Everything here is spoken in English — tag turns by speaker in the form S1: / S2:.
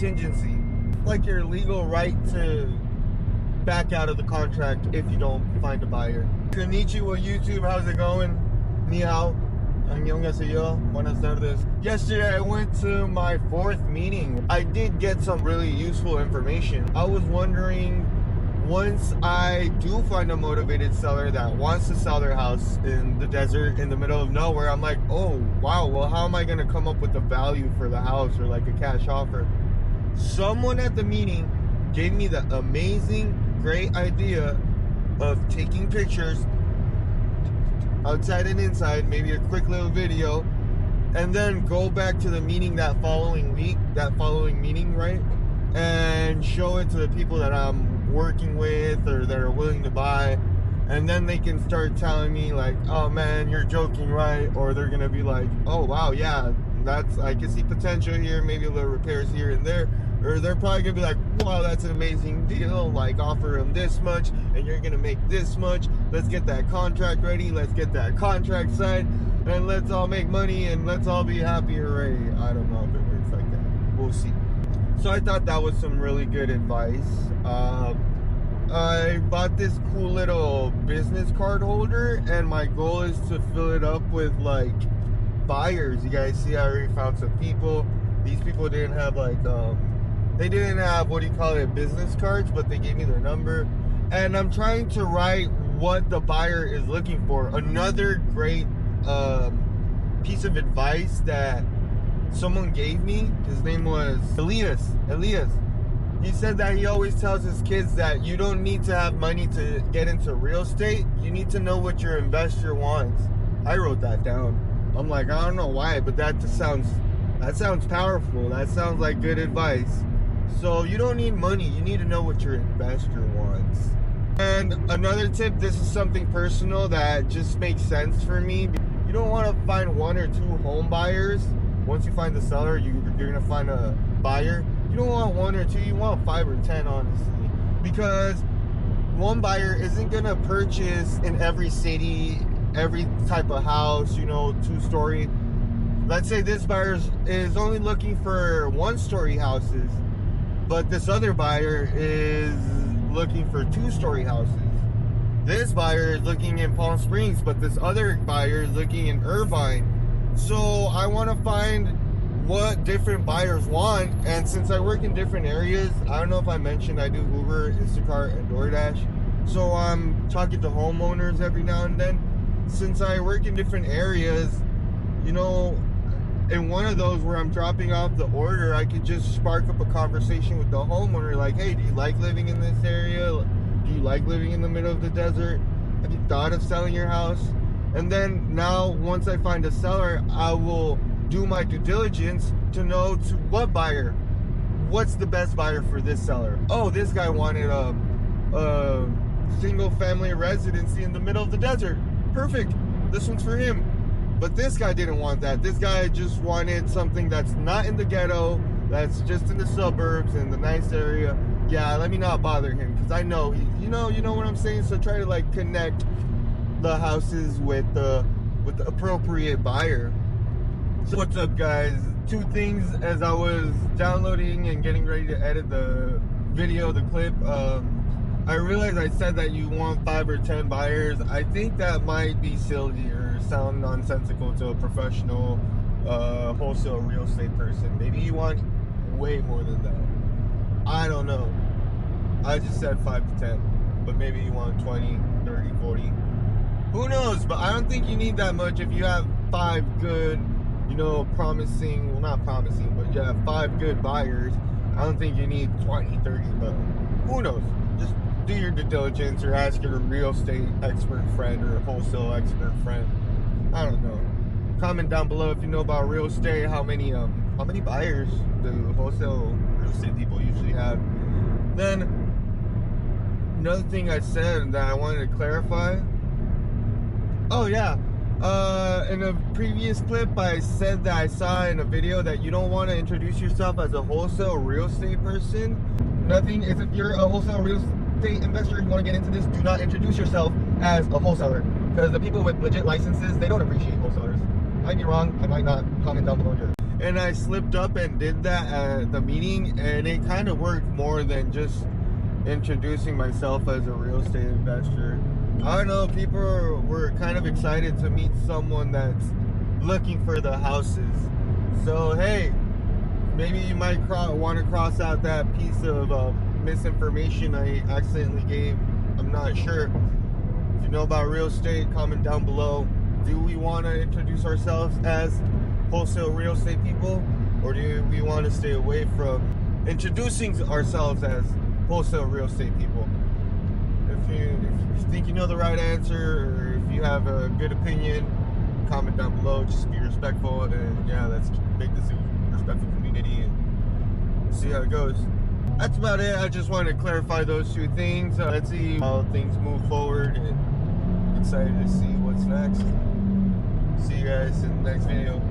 S1: contingency, like your legal right to back out of the contract if you don't find a buyer. Konnichiwa YouTube, how's it going? Ni hao. Annyeonghaseyo. Buenas tardes. Yesterday I went to my 4th meeting. I did get some really useful information. I was wondering, once I do find a motivated seller that wants to sell their house in the desert in the middle of nowhere, I'm like, oh wow, well how am I going to come up with the value for the house or like a cash offer? Someone at the meeting gave me the amazing, great idea of taking pictures outside and inside, maybe a quick little video, and then go back to the meeting that following meeting, right? And show it to the people that I'm working with or that are willing to buy, and then they can start telling me like, oh man, you're joking, right? Or they're gonna be like, oh wow, yeah, I can see potential here, maybe a little repairs here and there. Or they're probably gonna be like, wow, that's an amazing deal, like offer them this much and you're gonna make this much, let's get that contract ready, let's get that contract signed, and let's all make money and let's all be happy, hooray. I don't know if it works like that, we'll see. So I thought that was some really good advice. I bought this cool little business card holder, and my goal is to fill it up with like buyers. You guys see I already found some people. These people didn't have like they didn't have, what do you call it, business cards, but they gave me their number. And I'm trying to write what the buyer is looking for. Another great piece of advice that someone gave me, his name was Elias. He said that he always tells his kids that you don't need to have money to get into real estate. You need to know what your investor wants. I wrote that down. I'm like, I don't know why, but that sounds powerful. That sounds like good advice. So you don't need money, you need to know what your investor wants. And another tip, this is something personal that just makes sense for me. You don't want to find 1 or 2 home buyers. Once you find the seller, you're going to find a buyer. You don't want 1 or 2, you want 5 or 10, honestly. Because one buyer isn't going to purchase in every city, every type of house, 2-story. Let's say this buyer is only looking for 1-story houses, but this other buyer is looking for 2-story houses. This buyer is looking in Palm Springs, but this other buyer is looking in Irvine. So I want to find what different buyers want. And since I work in different areas, I don't know if I mentioned I do Uber, Instacart, and DoorDash. So I'm talking to homeowners every now and then. Since I work in different areas, in one of those where I'm dropping off the order, I could just spark up a conversation with the homeowner like, hey, do you like living in this area? Do you like living in the middle of the desert? Have you thought of selling your house? And then now, once I find a seller, I will do my due diligence to know to what buyer, what's the best buyer for this seller. Oh, this guy wanted a single family residency in the middle of the desert. Perfect, this one's for him. But this guy didn't want that. This guy just wanted something that's not in the ghetto, that's just in the suburbs, in the nice area. Yeah, let me not bother him, because I know you know what I'm saying. So try to like connect the houses with the appropriate buyer. So what's up, guys? 2 things as I was downloading and getting ready to edit the video, the clip. I realized I said that you want 5 or 10 buyers. I think that might be silly or sound nonsensical to a professional wholesale real estate person. Maybe you want way more than that. I don't know. I just said 5 to 10, but maybe you want 20, 30, 40. Who knows? But I don't think you need that much if you have 5 good, promising, well, not promising, but you have 5 good buyers. I don't think you need 20, 30, but who knows? Just do your due diligence or ask your real estate expert friend or wholesale expert friend. I don't know. Comment down below if you know about real estate. How many buyers do wholesale real estate people usually have? Then another thing I said that I wanted to clarify. Oh yeah, in a previous clip I said that I saw in a video that you don't want to introduce yourself as a wholesale real estate person. Nothing, if you're a wholesale real estate investor, you want to get into this, do not introduce yourself as a wholesaler, because the people with legit licenses, they don't appreciate wholesalers. I might be wrong, I might not. Comment down below here. and I slipped up and did that at the meeting, and it kind of worked more than just introducing myself as a real estate investor. I don't know, people were kind of excited to meet someone that's looking for the houses. So hey, maybe you might want to cross out that piece of misinformation I accidentally gave. I'm not sure. If you know about real estate, comment down below. Do we want to introduce ourselves as wholesale real estate people, or do we want to stay away from introducing ourselves as wholesale real estate people? If you think you know the right answer, or if you have a good opinion, comment down below. Just be respectful, and yeah, let's make this a respectful community and see how it goes. That's about it. I just wanted to clarify those two things. Let's see how things move forward, and excited to see what's next. See you guys in the next video.